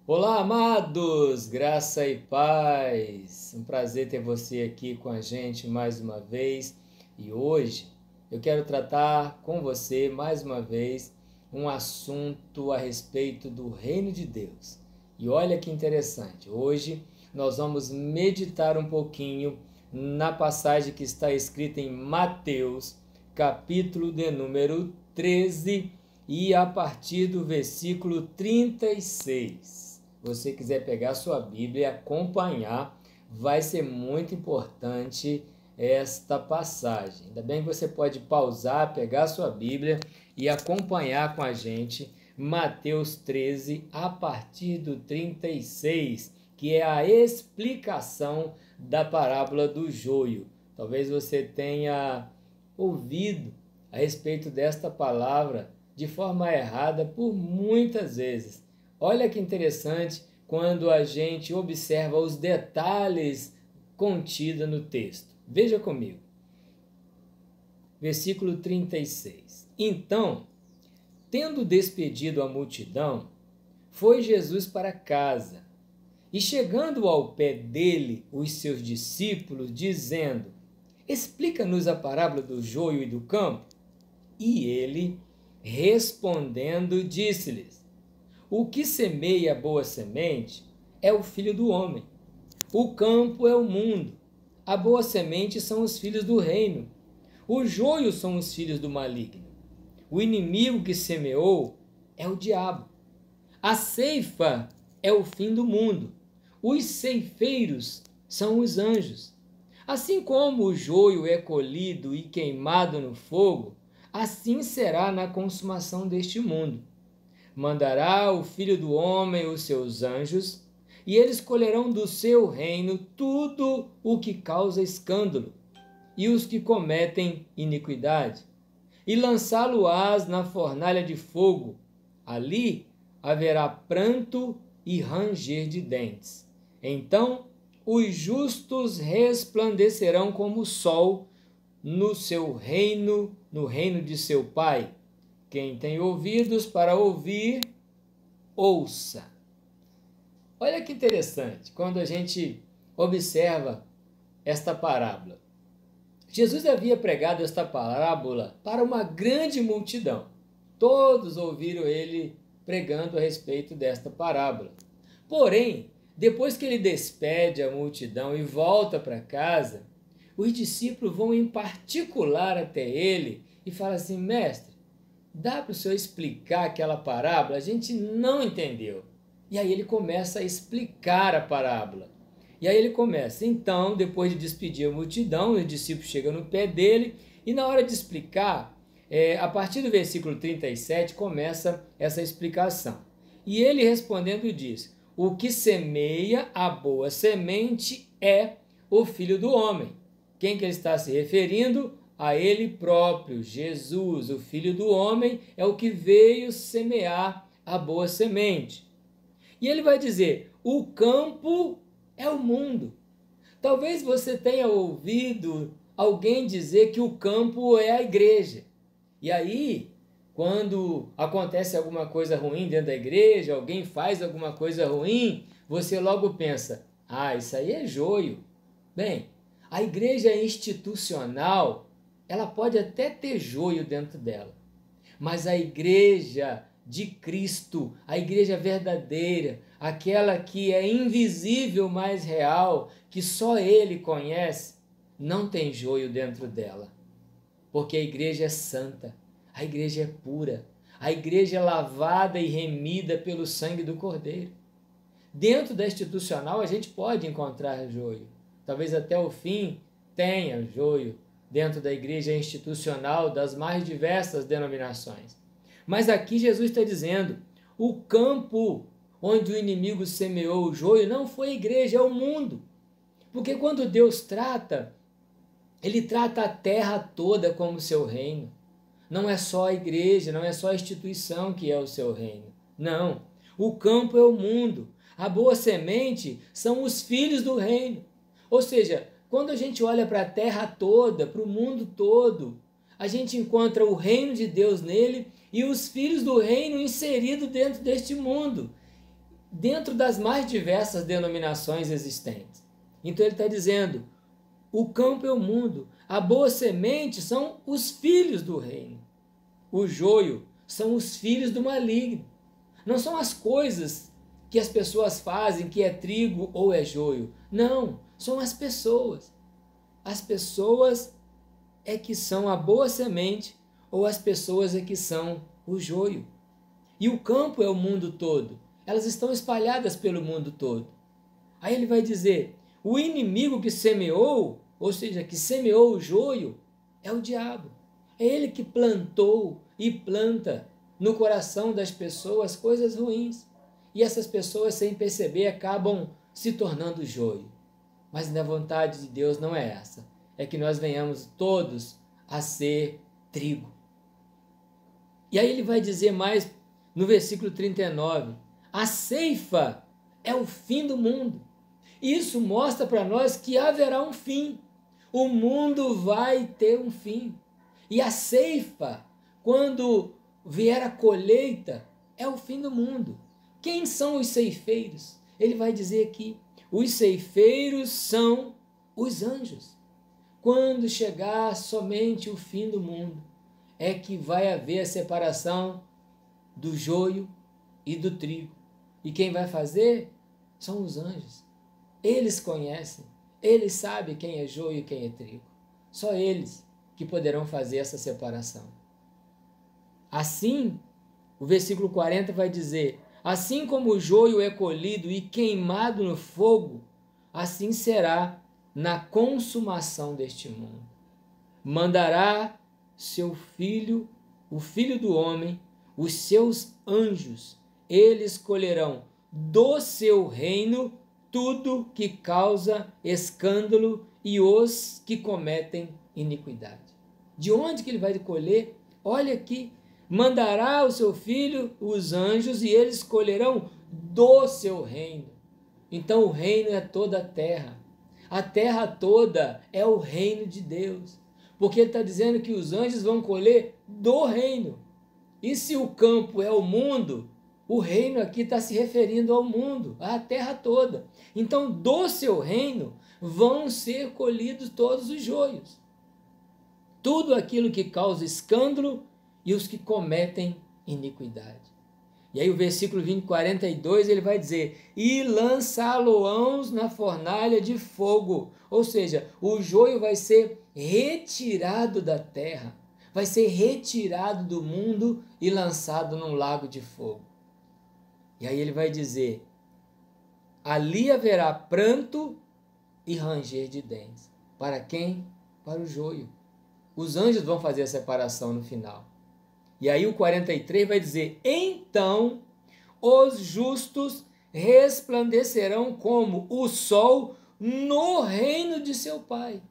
Olá, amados, graça e paz. Um prazer ter você aqui com a gente mais uma vez. E hoje eu quero tratar com você mais uma vez um assunto a respeito do reino de Deus. E olha que interessante, hoje nós vamos meditar um pouquinho na passagem que está escrita em Mateus, capítulo de número 13, e a partir do versículo 36. Você quiser pegar sua Bíblia e acompanhar, vai ser muito importante esta passagem. Ainda bem que você pode pausar, pegar sua Bíblia e acompanhar com a gente Mateus 13, a partir do 36, que é a explicação da parábola do joio. Talvez você tenha ouvido a respeito desta palavra de forma errada por muitas vezes. Olha que interessante quando a gente observa os detalhes contidos no texto. Veja comigo. Versículo 36. Então, tendo despedido a multidão, foi Jesus para casa. E chegando ao pé dele, os seus discípulos, dizendo: Explica-nos a parábola do joio e do campo. E ele, respondendo, disse-lhes: O que semeia a boa semente é o filho do homem. O campo é o mundo. A boa semente são os filhos do reino. O joio são os filhos do maligno. O inimigo que semeou é o diabo. A ceifa é o fim do mundo. Os ceifeiros são os anjos. Assim como o joio é colhido e queimado no fogo, assim será na consumação deste mundo. Mandará o Filho do Homem os seus anjos, e eles colherão do seu reino tudo o que causa escândalo, e os que cometem iniquidade, e lançá-lo-ás na fornalha de fogo. Ali haverá pranto e ranger de dentes. Então os justos resplandecerão como o sol no seu reino, no reino de seu Pai. Quem tem ouvidos para ouvir, ouça. Olha que interessante quando a gente observa esta parábola. Jesus havia pregado esta parábola para uma grande multidão. Todos ouviram ele pregando a respeito desta parábola. Porém, depois que ele despede a multidão e volta para casa, os discípulos vão em particular até ele e falam assim: Mestre, dá para o senhor explicar aquela parábola? A gente não entendeu. E aí ele começa a explicar a parábola. E aí ele começa. Então, depois de despedir a multidão, os discípulos chegam no pé dele e na hora de explicar, a partir do versículo 37, começa essa explicação. E ele respondendo diz: O que semeia a boa semente é o Filho do Homem. Quem que ele está se referindo? A ele próprio, Jesus, o Filho do Homem, é o que veio semear a boa semente. E ele vai dizer: o campo é o mundo. Talvez você tenha ouvido alguém dizer que o campo é a igreja. E aí, quando acontece alguma coisa ruim dentro da igreja, alguém faz alguma coisa ruim, você logo pensa: ah, isso aí é joio. Bem, a igreja institucional, ela pode até ter joio dentro dela, mas a igreja de Cristo, a igreja verdadeira, aquela que é invisível, mas real, que só Ele conhece, não tem joio dentro dela, porque a igreja é santa, a igreja é pura, a igreja é lavada e remida pelo sangue do Cordeiro. Dentro da institucional a gente pode encontrar joio, talvez até o fim tenha joio dentro da igreja institucional das mais diversas denominações. Mas aqui Jesus está dizendo: o campo onde o inimigo semeou o joio não foi a igreja, é o mundo. Porque quando Deus trata, ele trata a terra toda como seu reino. Não é só a igreja, não é só a instituição que é o seu reino. Não, o campo é o mundo. A boa semente são os filhos do reino. Ou seja, quando a gente olha para a terra toda, para o mundo todo, a gente encontra o reino de Deus nele e os filhos do reino inseridos dentro deste mundo. dentro das mais diversas denominações existentes. Então ele está dizendo, o campo é o mundo, a boa semente são os filhos do reino, o joio são os filhos do maligno. Não são as coisas que as pessoas fazem, que é trigo ou é joio. Não, são as pessoas. As pessoas é que são a boa semente ou as pessoas é que são o joio. E o campo é o mundo todo. Elas estão espalhadas pelo mundo todo. Aí ele vai dizer, o inimigo que semeou, ou seja, que semeou o joio, é o diabo. É ele que plantou e planta no coração das pessoas coisas ruins. E essas pessoas, sem perceber, acabam se tornando joio. Mas a vontade de Deus não é essa. É que nós venhamos todos a ser trigo. E aí ele vai dizer mais no versículo 39, a ceifa é o fim do mundo. Isso mostra para nós que haverá um fim. O mundo vai ter um fim. E a ceifa, quando vier a colheita, é o fim do mundo. Quem são os ceifeiros? Ele vai dizer aqui, os ceifeiros são os anjos. Quando chegar somente o fim do mundo, é que vai haver a separação do joio e do trigo. E quem vai fazer são os anjos. Eles conhecem, eles sabem quem é joio e quem é trigo. Só eles que poderão fazer essa separação. Assim, o versículo 40 vai dizer, assim como o joio é colhido e queimado no fogo, assim será na consumação deste mundo. Mandará seu filho, o filho do homem, os seus anjos, eles colherão do seu reino tudo que causa escândalo e os que cometem iniquidade. De onde que ele vai colher? Olha aqui, mandará o seu filho, os anjos, e eles colherão do seu reino. Então o reino é toda a terra. A terra toda é o reino de Deus. Porque ele está dizendo que os anjos vão colher do reino. E se o campo é o mundo, o reino aqui está se referindo ao mundo, à terra toda. Então, do seu reino vão ser colhidos todos os joios. Tudo aquilo que causa escândalo e os que cometem iniquidade. E aí o versículo 42, ele vai dizer, e lançá-lo-ãos na fornalha de fogo. Ou seja, o joio vai ser retirado da terra, vai ser retirado do mundo e lançado num lago de fogo. E aí ele vai dizer, ali haverá pranto e ranger de dentes. Para quem? Para o joio. Os anjos vão fazer a separação no final. E aí o 43 vai dizer, então os justos resplandecerão como o sol no reino de seu Pai.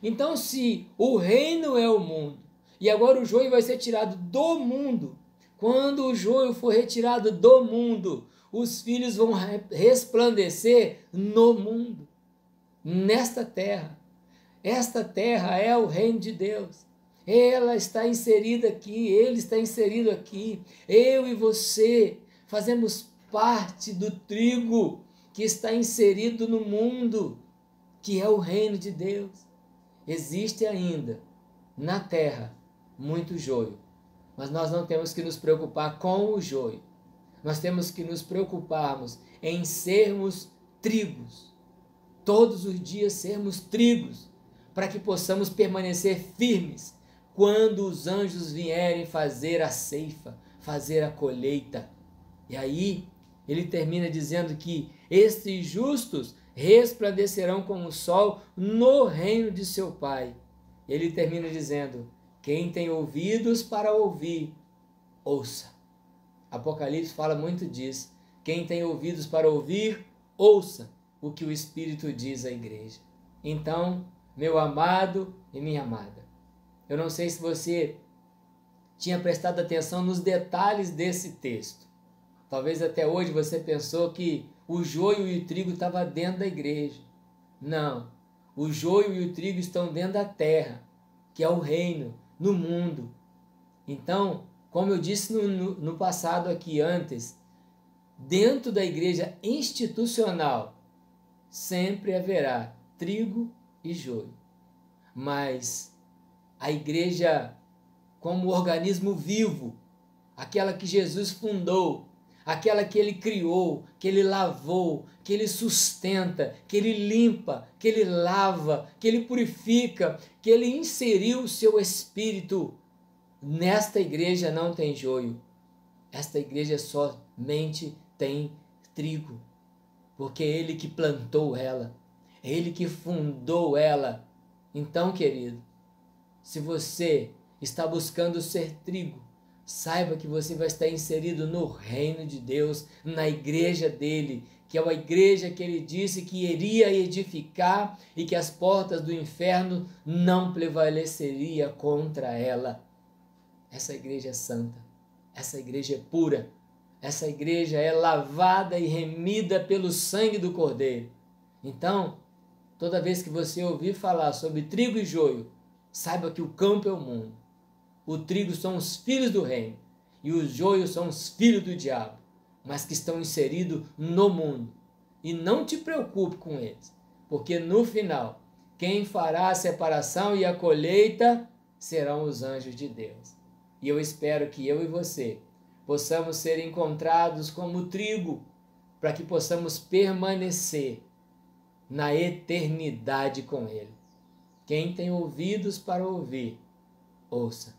Então, se o reino é o mundo, e agora o joio vai ser tirado do mundo, quando o joio for retirado do mundo, os filhos vão resplandecer no mundo, nesta terra. Esta terra é o reino de Deus. Ela está inserida aqui, ele está inserido aqui. Eu e você fazemos parte do trigo que está inserido no mundo, que é o reino de Deus. Existe ainda na terra muito joio, mas nós não temos que nos preocupar com o joio. Nós temos que nos preocuparmos em sermos trigos. Todos os dias sermos trigos, para que possamos permanecer firmes quando os anjos vierem fazer a ceifa, fazer a colheita. E aí ele termina dizendo que estes justos resplandecerão como o sol no reino de seu Pai. Ele termina dizendo, quem tem ouvidos para ouvir, ouça. Apocalipse fala muito disso. Quem tem ouvidos para ouvir, ouça o que o Espírito diz à igreja. Então, meu amado e minha amada, eu não sei se você tinha prestado atenção nos detalhes desse texto. Talvez até hoje você pensou que o joio e o trigo estavam dentro da igreja. Não, o joio e o trigo estão dentro da terra, que é o reino, no mundo. Então, como eu disse no passado aqui antes, dentro da igreja institucional, sempre haverá trigo e joio. Mas a igreja, como organismo vivo, aquela que Jesus fundou, aquela que ele criou, que ele lavou, que ele sustenta, que ele limpa, que ele lava, que ele purifica, que ele inseriu o seu espírito. Nesta igreja não tem joio. Esta igreja somente tem trigo, porque é ele que plantou ela, é ele que fundou ela. Então, querido, se você está buscando ser trigo, saiba que você vai estar inserido no reino de Deus, na igreja dele, que é uma igreja que ele disse que iria edificar e que as portas do inferno não prevaleceriam contra ela. Essa igreja é santa, essa igreja é pura, essa igreja é lavada e remida pelo sangue do Cordeiro. Então, toda vez que você ouvir falar sobre trigo e joio, saiba que o campo é o mundo. O trigo são os filhos do reino e os joios são os filhos do diabo, mas que estão inseridos no mundo. E não te preocupe com eles, porque no final, quem fará a separação e a colheita serão os anjos de Deus. E eu espero que eu e você possamos ser encontrados como trigo, para que possamos permanecer na eternidade com Ele. Quem tem ouvidos para ouvir, ouça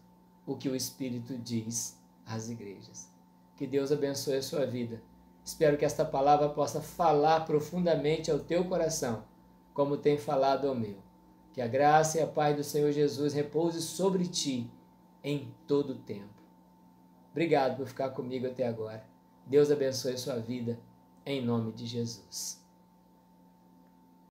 o que o Espírito diz às igrejas. Que Deus abençoe a sua vida. Espero que esta palavra possa falar profundamente ao teu coração, como tem falado ao meu. Que a graça e a paz do Senhor Jesus repouse sobre ti em todo o tempo. Obrigado por ficar comigo até agora. Deus abençoe a sua vida, em nome de Jesus.